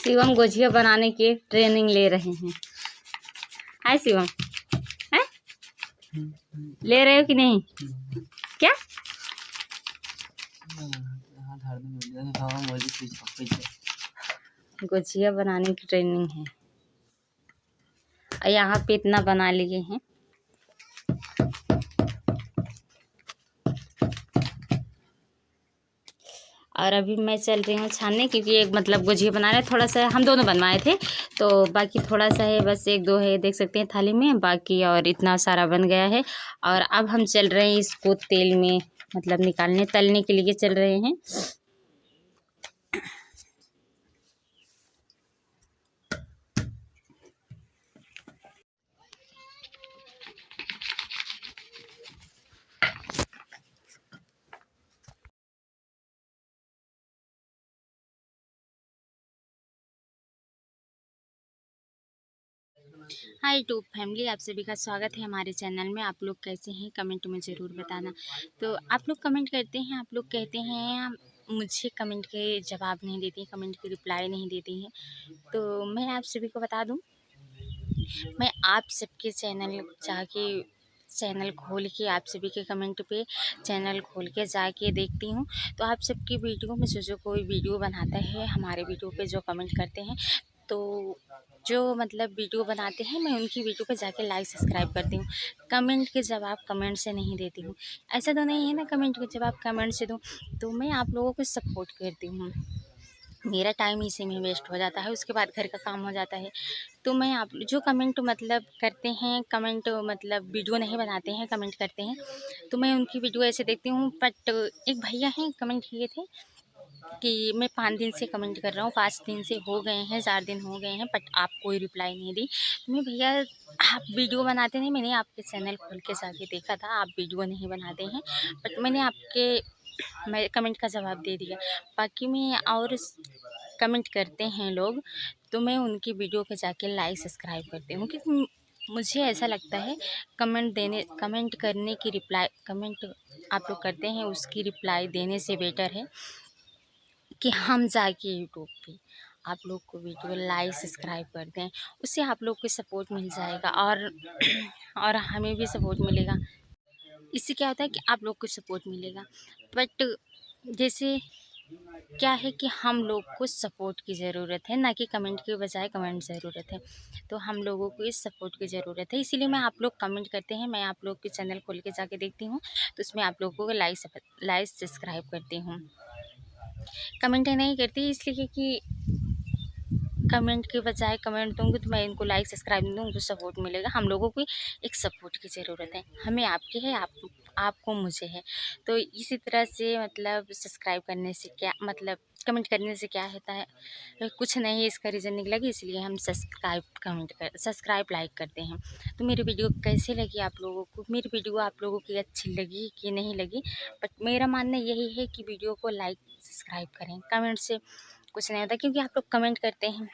शिवम गुजिया बनाने की ट्रेनिंग ले रहे हैं। हाय शिवम, है ले रहे हो कि नहीं? क्या गुजिया बनाने की ट्रेनिंग है और यहाँ पे इतना बना लिए हैं। और अभी मैं चल रही हूँ छानने, क्योंकि एक मतलब गुजिया बना रहे, थोड़ा सा हम दोनों बनवाए थे तो बाकी थोड़ा सा है, बस एक दो है, देख सकते हैं थाली में, बाकी और इतना सारा बन गया है। और अब हम चल रहे हैं इसको तेल में मतलब निकालने, तलने के लिए चल रहे हैं। हाय यूट्यूब फैमिली, आप सभी का स्वागत है हमारे चैनल में। आप लोग कैसे हैं कमेंट में ज़रूर बताना। तो आप लोग कमेंट करते हैं, आप लोग कहते हैं मुझे कमेंट के जवाब नहीं देते, कमेंट के रिप्लाई नहीं देते हैं। तो मैं आप सभी को बता दूं, मैं आप सबके चैनल खोल के आप सभी के कमेंट पे चैनल खोल के जाके देखती हूँ। तो आप सबकी वीडियो में जो कोई वीडियो बनाता है, हमारे वीडियो पे जो कमेंट करते हैं, तो जो मतलब वीडियो बनाते हैं, मैं उनकी वीडियो पे जाके लाइक सब्सक्राइब करती हूँ। कमेंट के जवाब कमेंट से नहीं देती हूँ। ऐसा तो नहीं है ना कमेंट के जवाब कमेंट से दूँ। तो मैं आप लोगों को सपोर्ट करती हूँ, मेरा टाइम इसी में वेस्ट हो जाता है, उसके बाद घर का काम हो जाता है। तो मैं आप जो कमेंट मतलब करते हैं, कमेंट मतलब वीडियो नहीं बनाते हैं, कमेंट करते हैं, तो मैं उनकी वीडियो ऐसे देखती हूँ। बट एक भैया हैं कमेंट किए थे कि मैं 5 दिन से कमेंट कर रहा हूँ, 5 दिन से हो गए हैं, 4 दिन हो गए हैं, बट आप कोई रिप्लाई नहीं दी। तो मैं भैया आप वीडियो बनाते नहीं, मैंने आपके चैनल खोल के जाके देखा था, आप वीडियो नहीं बनाते हैं, बट मैं कमेंट का जवाब दे दिया। बाकी मैं और कमेंट करते हैं लोग, तो मैं उनकी वीडियो पे जाके लाइक सब्सक्राइब करती हूँ, क्योंकि मुझे ऐसा लगता है कमेंट करने की रिप्लाई, कमेंट आप लोग करते हैं उसकी रिप्लाई देने से बेटर है कि हम जाके यूट्यूब पे आप लोग को वीडियो लाइक सब्सक्राइब कर दें। उससे आप लोग को सपोर्ट मिल जाएगा और हमें भी सपोर्ट मिलेगा। इससे क्या होता है कि आप लोग को सपोर्ट मिलेगा। बट जैसे क्या है कि हम लोग को सपोर्ट की ज़रूरत है, ना कि कमेंट के बजाय कमेंट ज़रूरत है। तो हम लोगों को इस सपोर्ट की ज़रूरत है, इसीलिए मैं आप लोग कमेंट करते हैं, मैं आप लोग के चैनल खोल के जाके देखती हूँ, तो उसमें आप लोगों को लाइक सब्सक्राइब करती हूँ। कमेंट नहीं करती इसलिए कि कमेंट के बजाय कमेंट दूँगी तो मैं इनको लाइक सब्सक्राइब दूँ, उनको सपोर्ट मिलेगा। हम लोगों को एक सपोर्ट की ज़रूरत है, हमें आपकी है, आपको मुझे है। तो इसी तरह से मतलब सब्सक्राइब करने से क्या मतलब कमेंट करने से क्या होता है, कुछ नहीं, इसका रीज़न निकला कि इसलिए हम सब्सक्राइब लाइक करते हैं। तो मेरी वीडियो कैसे लगी आप लोगों को, मेरी वीडियो आप लोगों की अच्छी लगी कि नहीं लगी, बट मेरा मानना यही है कि वीडियो को लाइक सब्सक्राइब करें। कमेंट से कुछ नहीं होता, क्योंकि आप लोग कमेंट करते हैं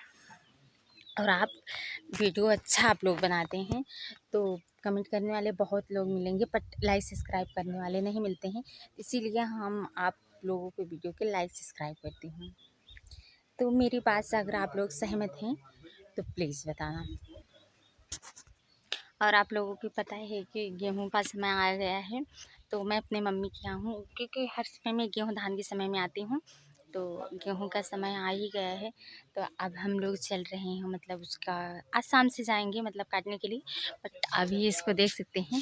और आप वीडियो अच्छा आप लोग बनाते हैं, तो कमेंट करने वाले बहुत लोग मिलेंगे, बट लाइक सब्सक्राइब करने वाले नहीं मिलते हैं। इसीलिए हम आप लोगों के वीडियो के लाइक सब्सक्राइब करती हूँ। तो मेरी बात से अगर आप लोग सहमत हैं तो प्लीज़ बताना। और आप लोगों को पता है कि गेहूं का समय आ गया है, तो मैं अपने मम्मी के यहाँ हूँ, क्योंकि हर समय में गेहूं धान के समय में आती हूँ। तो गेहूं का समय आ ही गया है, तो अब हम लोग चल रहे हैं, मतलब उसका आज शाम से जाएंगे मतलब काटने के लिए। बट अभी इसको देख सकते हैं,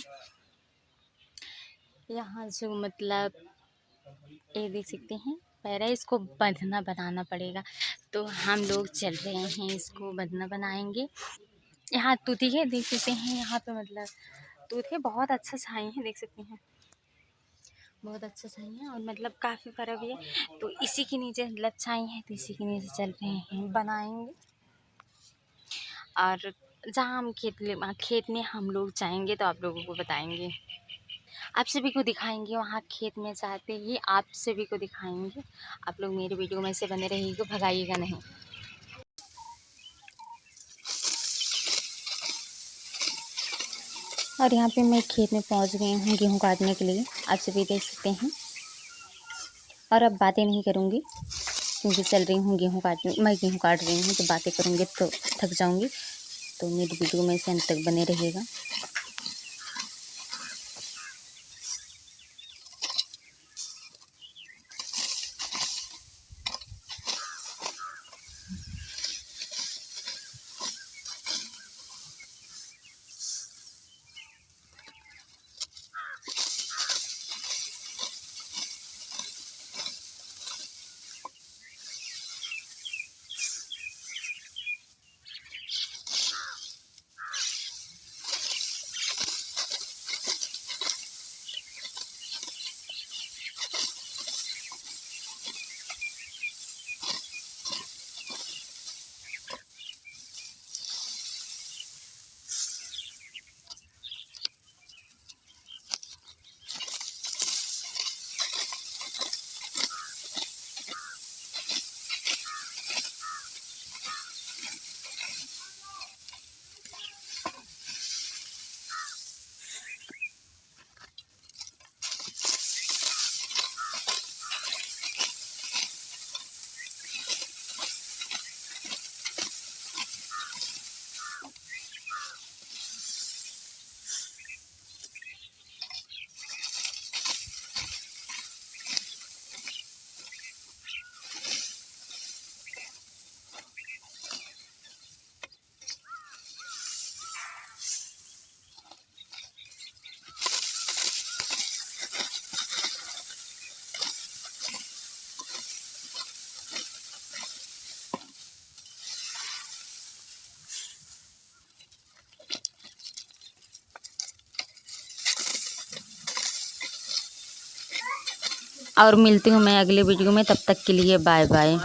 यहाँ जो मतलब ये देख सकते हैं पैरा, इसको बंधना बनाना पड़ेगा। तो हम लोग चल रहे हैं, इसको बंधना बनाएंगे। यहाँ तूती है, देख सकते हैं, यहाँ पे मतलब तूती बहुत अच्छा छाई है, देख सकते हैं, बहुत अच्छा छाई है, और मतलब काफ़ी बड़ा भी है। तो इसी के नीचे मतलब छाई है, तो इसी के नीचे चल रहे हैं, बनाएंगे। और जहाँ हम खेत में हम लोग जाएंगे तो आप लोगों को बताएंगे, आप सभी को दिखाएंगे, वहाँ खेत में जाते ही आप सभी को दिखाएंगे। आप लोग मेरे वीडियो में से बने रहिएगा, भगाइएगा नहीं। और यहाँ पे मैं खेत में पहुँच गई हूँ गेहूँ काटने के लिए, आप सभी देख सकते हैं। और अब बातें नहीं करूँगी क्योंकि चल रही हूँ मैं गेहूँ काट रही हूँ, तो बातें करूँगी तो थक जाऊँगी। तो मेरी वीडियो में से अंत तक बने रहिएगा। और मिलती हूँ मैं अगले वीडियो में, तब तक के लिए बाय बाय।